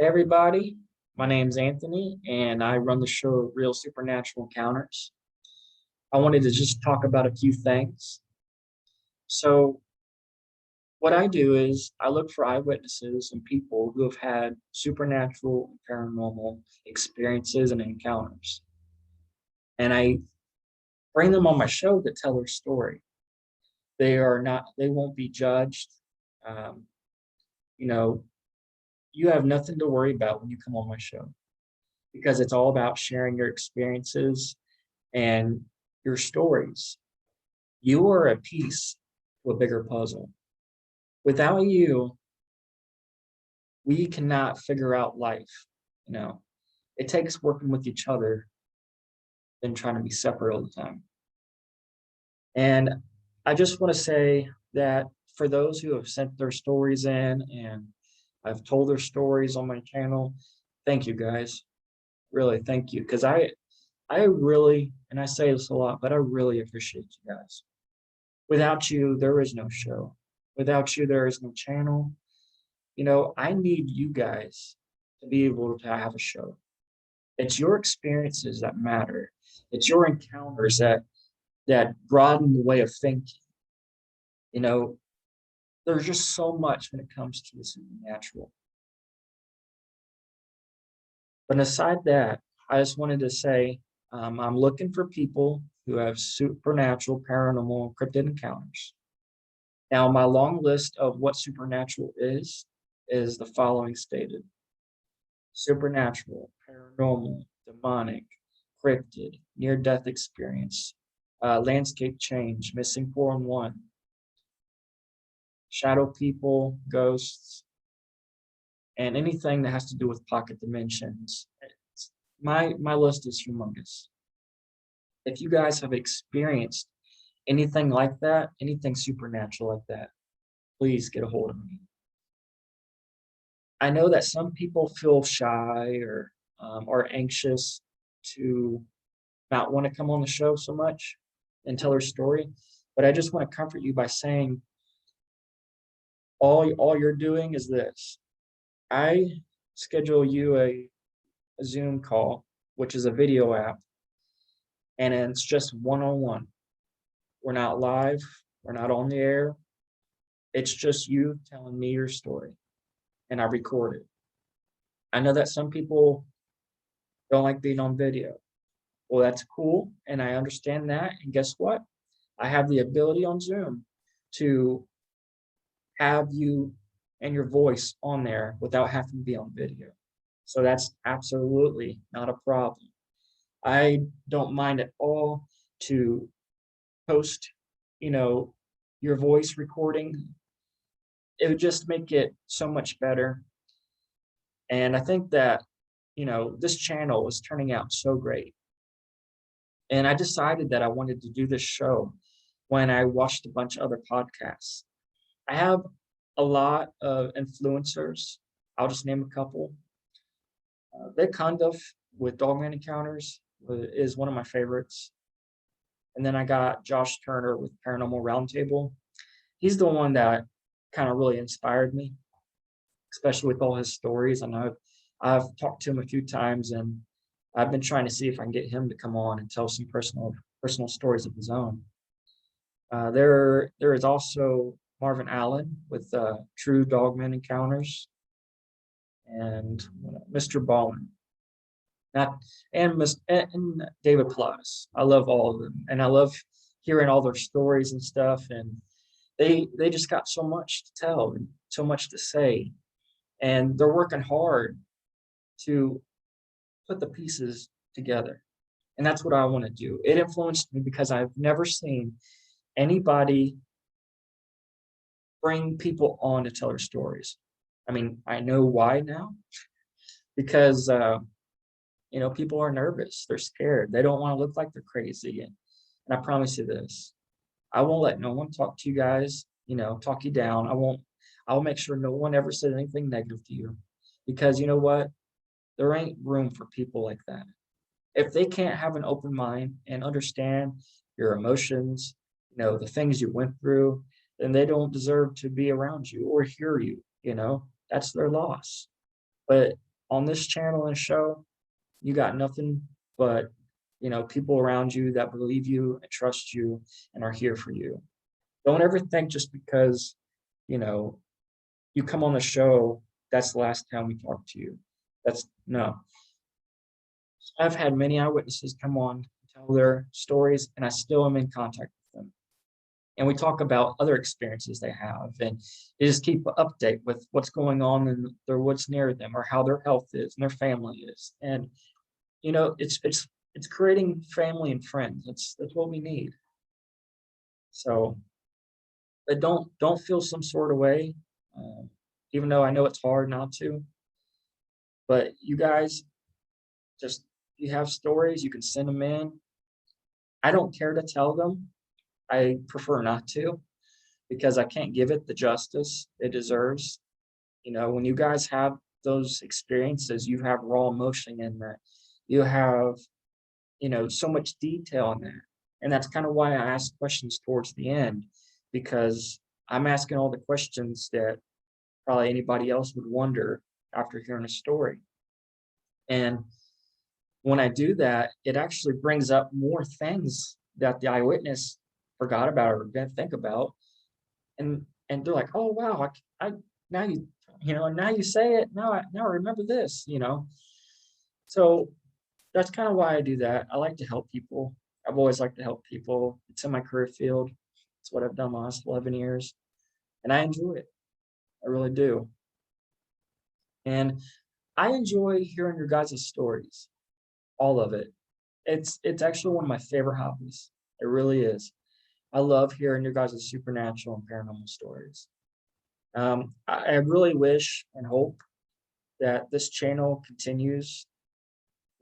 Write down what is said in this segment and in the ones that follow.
Hey everybody, my name's Anthony and I run the show Real Supernatural Encounters. I wanted to just talk about a few things. So, what I do is I look for eyewitnesses and people who have had supernatural and paranormal experiences and encounters. And I bring them on my show to tell their story. They won't be judged. Um, you know, you have nothing to worry about when you come on my show because it's all about sharing your experiences and your stories. You are a piece to a bigger puzzle. Without you, we cannot figure out life. You know, it takes working with each other than trying to be separate all the time. And I just want to say that for those who have sent their stories in and I've told their stories on my channel, thank you guys. Really, thank you. Because I really, and I say this a lot, but I really appreciate you guys. Without you, there is no show. Without you, there is no channel. I need you guys to be able to have a show. It's your experiences that matter. It's your encounters that broaden the way of thinking. You know, there's just so much when it comes to the supernatural. But aside that, I just wanted to say I'm looking for people who have supernatural, paranormal, cryptid encounters. Now, my long list of what supernatural is the following stated: supernatural, paranormal, demonic, cryptid, near-death experience, landscape change, missing 411, shadow people, ghosts, and anything that has to do with pocket dimensions. My list is humongous. If you guys have experienced anything like that, anything supernatural like that, please get a hold of me. I know that some people feel shy or are anxious to not want to come on the show so much and tell their story, but I just want to comfort you by saying all you're doing is this. I schedule you a Zoom call, which is a video app, and it's just one-on-one. We're not live, we're not on the air. It's just you telling me your story, and I record it. I know that some people don't like being on video. Well, that's cool, and I understand that. And guess what? I have the ability on Zoom to have you and your voice on there without having to be on video. So that's absolutely not a problem. I don't mind at all to post, your voice recording. It would just make it so much better. And I think that, this channel is turning out so great. And I decided that I wanted to do this show when I watched a bunch of other podcasts. I have a lot of influencers. I'll just name a couple. Vic Hunduff with Dogman Encounters is one of my favorites. And then I got Josh Turner with Paranormal Roundtable. He's the one that kind of really inspired me, especially with all his stories. I know I've talked to him a few times, and I've been trying to see if I can get him to come on and tell some personal stories of his own. There is also Marvin Allen with True Dogman Encounters, and Mr. Ballin. And David Plus. I love all of them, and I love hearing all their stories and stuff. And they just got so much to tell and so much to say, and they're working hard to put the pieces together. And that's what I want to do. It influenced me because I've never seen anybody bring people on to tell their stories. I mean, I know why now, because people are nervous, they're scared, they don't want to look like they're crazy. And I promise you this: I won't let no one talk to you guys, talk you down. I'll make sure no one ever says anything negative to you, because you know what? There ain't room for people like that. If they can't have an open mind and understand your emotions, the things you went through, then they don't deserve to be around you or hear you. That's their loss. But on this channel and show, you got nothing but, people around you that believe you and trust you and are here for you. Don't ever think just because, you know, you come on the show, that's the last time we talk to you. That's no. I've had many eyewitnesses come on, tell their stories, and I still am in contact with them. And we talk about other experiences they have, and they just keep update with what's going on in their what's near them, or how their health is and their family is. And it's creating family and friends. That's what we need. So, but don't feel some sort of way, um, even though I know it's hard not to. But you guys, just if you have stories, you can send them in. I don't care to tell them. I prefer not to because I can't give it the justice it deserves. When you guys have those experiences, you have raw emotion in that. You have, so much detail in that. And that's kind of why I ask questions towards the end, because I'm asking all the questions that probably anybody else would wonder after hearing a story. And when I do that, it actually brings up more things that the eyewitness forgot about or didn't think about. And they're like, oh wow, I now now you say it, now I remember this. So that's kind of why I do that. I like to help people. I've always liked to help people. It's in my career field. It's what I've done the last 11 years. And I enjoy it. I really do. And I enjoy hearing your guys' stories, all of it. It's actually one of my favorite hobbies. It really is. I love hearing your guys' supernatural and paranormal stories. I really wish and hope that this channel continues,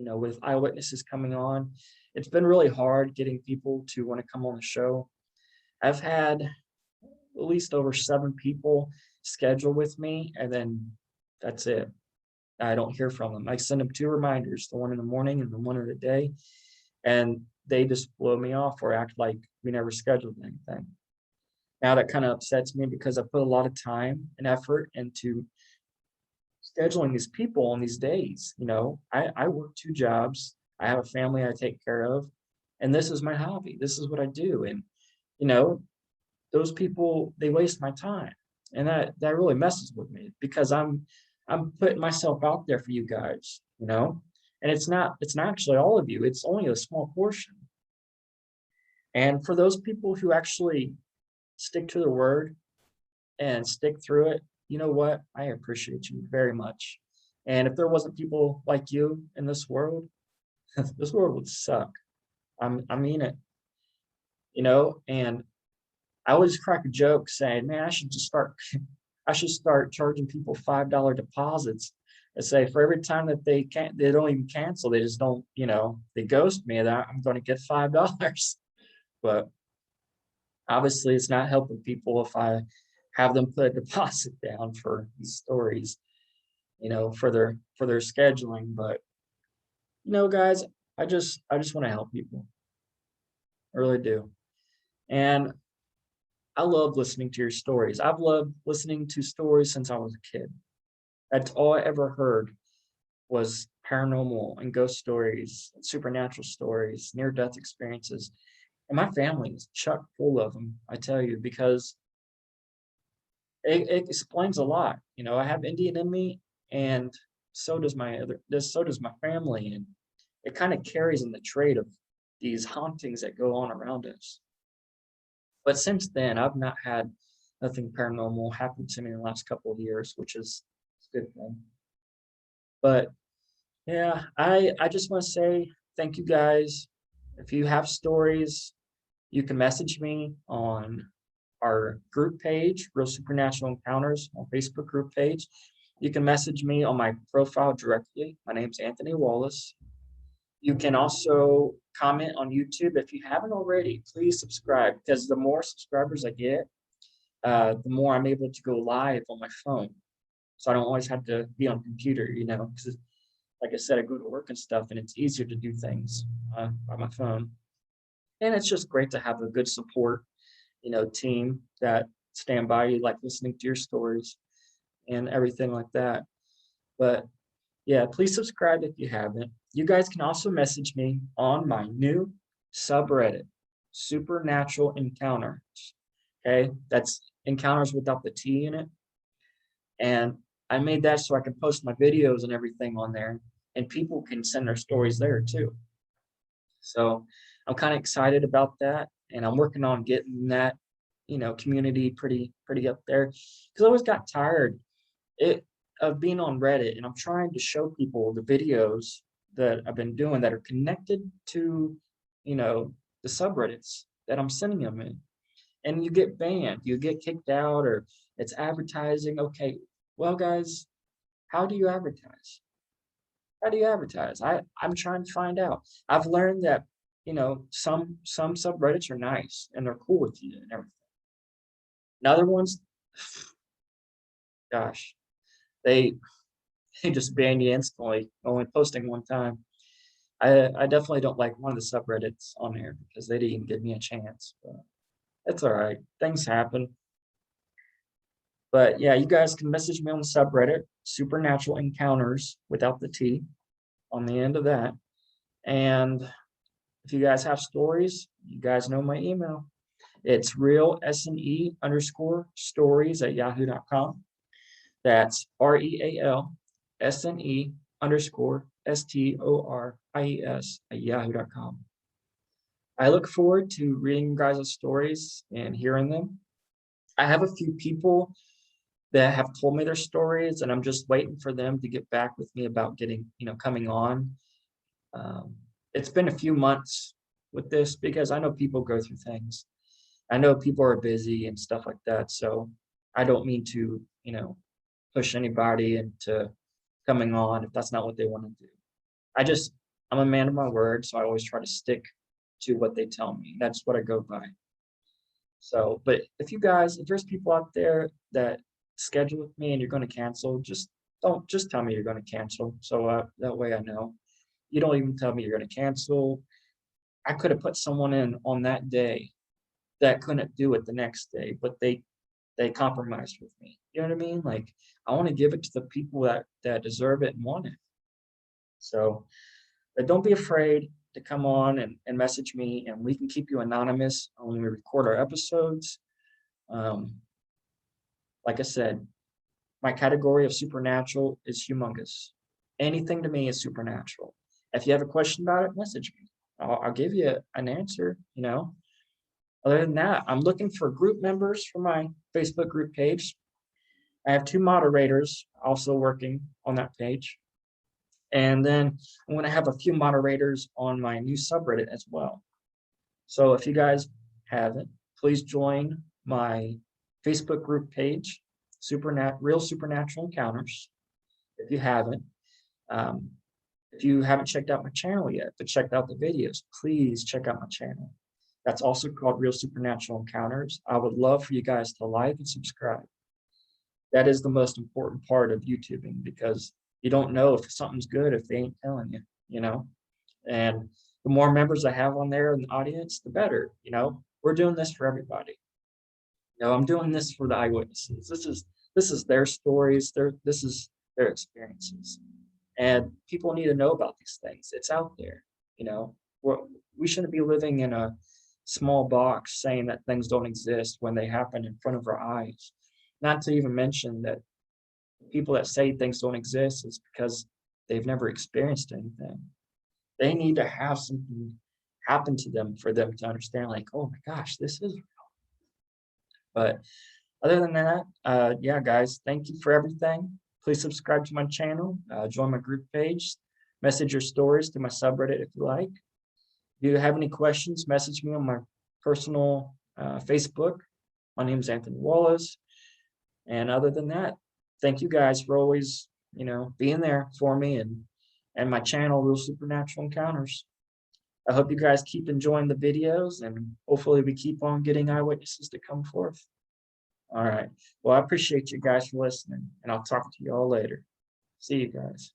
with eyewitnesses coming on. It's been really hard getting people to want to come on the show. I've had at least over 7 people schedule with me, and then that's it. I don't hear from them. I send them 2 reminders, the one in the morning and the one of the day, and they just blow me off or act like we never scheduled anything. Now that kind of upsets me because I put a lot of time and effort into scheduling these people on these days. I work 2 jobs. I have a family I take care of, and this is my hobby. This is what I do. And, you know, those people, they waste my time. And that really messes with me because I'm putting myself out there for you guys. And it's not actually all of you. It's only a small portion. And for those people who actually stick to the word and stick through it, you know what? I appreciate you very much. And if there wasn't people like you in this world, this world would suck. I mean it. And I always crack a joke saying, man, I should start charging people $5 deposits and say for every time that they don't even cancel, they just don't, they ghost me, that I'm going to get $5. But obviously it's not helping people if I have them put a deposit down for these stories, for their scheduling. But guys, I just want to help people. I really do. And I love listening to your stories. I've loved listening to stories since I was a kid. That's all I ever heard was paranormal and ghost stories, and supernatural stories, near-death experiences. And my family is chock full of them, I tell you, because it explains a lot. I have Indian in me, and so does my family, and it kind of carries in the trait of these hauntings that go on around us. But since then, I've not had nothing paranormal happen to me in the last couple of years, which is a good thing. But yeah, I just want to say thank you guys. If you have stories, you can message me on our group page, Real Supernatural Encounters on Facebook group page. You can message me on my profile directly. My name's Anthony Wallace. You can also comment on YouTube. If you haven't already, please subscribe, because the more subscribers I get, the more I'm able to go live on my phone. So I don't always have to be on computer, because like I said, I go to work and stuff, and it's easier to do things by my phone. And it's just great to have a good support, team that stand by you, like listening to your stories and everything like that. But Yeah, please subscribe if you haven't. You guys can also message me on my new subreddit, Supernatural Encounters. Okay, that's encounters without the T in it. And I made that so I can post my videos and everything on there, and people can send their stories there too. So I'm kind of excited about that, and I'm working on getting that, community pretty up there. Because I always got tired it of being on Reddit, and I'm trying to show people the videos that I've been doing that are connected to, the subreddits that I'm sending them in. And you get banned, you get kicked out, or it's advertising. Okay, well, guys, how do you advertise? How do you advertise? I'm trying to find out. I've learned that, some subreddits are nice and they're cool with you and everything. And other ones, gosh, they they just ban you instantly, only posting one time. I definitely don't like one of the subreddits on there because they didn't even give me a chance. But it's all right. Things happen. But yeah, you guys can message me on the subreddit, Supernatural Encounters without the T on the end of that. And if you guys have stories, you guys know my email. It's realsne_stories@yahoo.com. That's REALSNE_STORIES@yahoo.com. I look forward to reading guys' stories and hearing them. I have a few people that have told me their stories, and I'm just waiting for them to get back with me about getting, coming on. It's been a few months with this because I know people go through things. I know people are busy and stuff like that. So I don't mean to, push anybody into coming on if that's not what they want to do. I'm a man of my word. So I always try to stick to what they tell me. That's what I go by. So, but if there's people out there that schedule with me and you're going to cancel, don't just tell me you're going to cancel. So that way I know. You don't even tell me you're going to cancel. I could have put someone in on that day that couldn't do it the next day, but they compromised with me. You know what I mean? Like I want to give it to the people that deserve it and want it. So, but don't be afraid to come on and message me, and we can keep you anonymous when we record our episodes. Um, like I said, my category of supernatural is humongous. Anything to me is supernatural. If you have a question about it, message me. I'll give you an answer, Other than that, I'm looking for group members for my Facebook group page. I have 2 moderators also working on that page. And then I'm going to have a few moderators on my new subreddit as well. So if you guys haven't, please join my Facebook group page, Real Supernatural Encounters. If you haven't, if you haven't checked out my channel yet, but checked out the videos, please check out my channel. That's also called Real Supernatural Encounters. I would love for you guys to like and subscribe. That is the most important part of YouTubing because you don't know if something's good if they ain't telling you, And the more members I have on there in the audience, the better, We're doing this for everybody. I'm doing this for the eyewitnesses. This is their stories. This is their experiences. And people need to know about these things. It's out there, we shouldn't be living in a small box saying that things don't exist when they happen in front of our eyes. Not to even mention that people that say things don't exist is because they've never experienced anything. They need to have something happen to them for them to understand, like, oh my gosh, this is real. But other than that, yeah, guys, thank you for everything. Please subscribe to my channel, join my group page, message your stories to my subreddit if you like. If you have any questions, message me on my personal Facebook. My name is Anthony Wallace. And other than that, thank you guys for always, being there for me and my channel, Real Supernatural Encounters. I hope you guys keep enjoying the videos, and hopefully we keep on getting eyewitnesses to come forth. All right. Well, I appreciate you guys for listening, and I'll talk to you all later. See you guys.